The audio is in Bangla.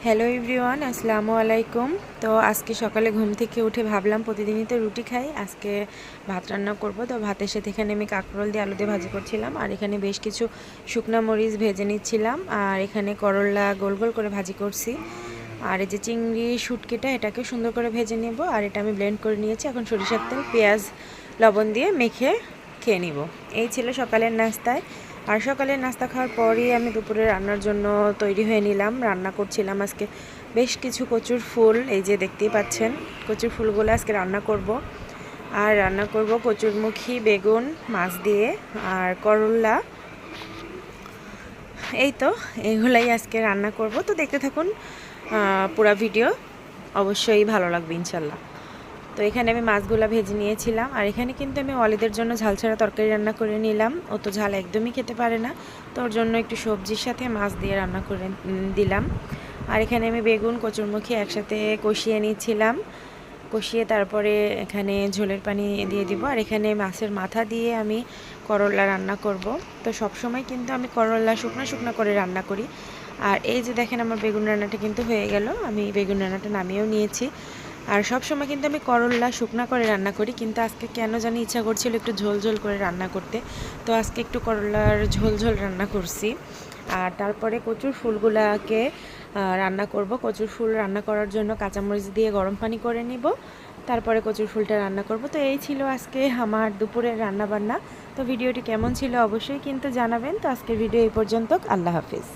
হ্যালো এভরিওয়ান, আসসালামু আলাইকুম। তো আজকে সকালে ঘুম থেকে উঠে ভাবলাম প্রতিদিনই তো রুটি খাই, আজকে ভাত রান্না করব। তো ভাতের সাথে এখানে আমি কাঁকরোল দিয়ে আলু দিয়ে ভাজি করছিলাম, আর এখানে বেশ কিছু শুকনা মরিচ ভেজে নিচ্ছিলাম, আর এখানে করলা গোল গোল করে ভাজি করছি। আর এই যে চিংড়ি শুটকিটা, এটাকে সুন্দর করে ভেজে নেব। আর এটা আমি ব্লেন্ড করে নিয়েছি, এখন সরিষার তেল পেঁয়াজ লবণ দিয়ে মেখে খেয়ে নিব। এই ছিল সকালের নাস্তায়। আর সকালের নাস্তা খাওয়ার পরই আমি দুপুরে রান্নার জন্য তৈরি হয়ে নিলাম। রান্না করছিলাম আজকে বেশ কিছু কচুর ফুল, এই যে দেখতেই পাচ্ছেন কচুর ফুলগুলো আজকে রান্না করব। আর রান্না করব কচুরমুখী বেগুন মাছ দিয়ে আর করলা। এই তো এইগুলাই আজকে রান্না করব। তো দেখতে থাকুন পুরো ভিডিও, অবশ্যই ভালো লাগবে ইনশাল্লাহ। তো এখানে আমি মাছগুলো ভেজে নিয়েছিলাম, আর এখানে কিন্তু আমি অলিদের জন্য ঝাল ছাড়া তরকারি রান্না করে নিলাম। ও তো ঝাল একদমই খেতে পারে না, তো ওর জন্য একটু সবজির সাথে মাছ দিয়ে রান্না করে দিলাম। আর এখানে আমি বেগুন কচুরমুখী একসাথে কষিয়ে নিয়েছিলাম, কষিয়ে তারপরে এখানে ঝোলের পানি দিয়ে দিব। আর এখানে মাছের মাথা দিয়ে আমি করলা রান্না করব। তো সব সময় কিন্তু আমি করলা শুকনো শুকনো করে রান্না করি। আর এই যে দেখেন আমার বেগুন রান্নাটা কিন্তু হয়ে গেল, আমি বেগুন রান্নাটা নামিয়েও নিয়েছি। আর সব সময় কিন্তু আমি করলা শুকনা করে রান্না করি, কিন্তু আজকে কেন জানি ইচ্ছা করছিল একটু ঝোল ঝোল করে রান্না করতে, তো আজকে একটু করলার ঝোল ঝোল রান্না করছি। আর তারপরে কচুর ফুলগুলাকে রান্না করব। কচুর ফুল রান্না করার জন্য কাঁচামরিচ দিয়ে গরম পানি করে নিব, তারপরে কচুর ফুলটা রান্না করব। তো এই ছিল আজকে আমার দুপুরের রান্না বান্না। তো ভিডিওটি কেমন ছিল অবশ্যই কিন্তু জানাবেন। তো আজকের ভিডিও এই পর্যন্ত, আল্লাহ হাফিজ।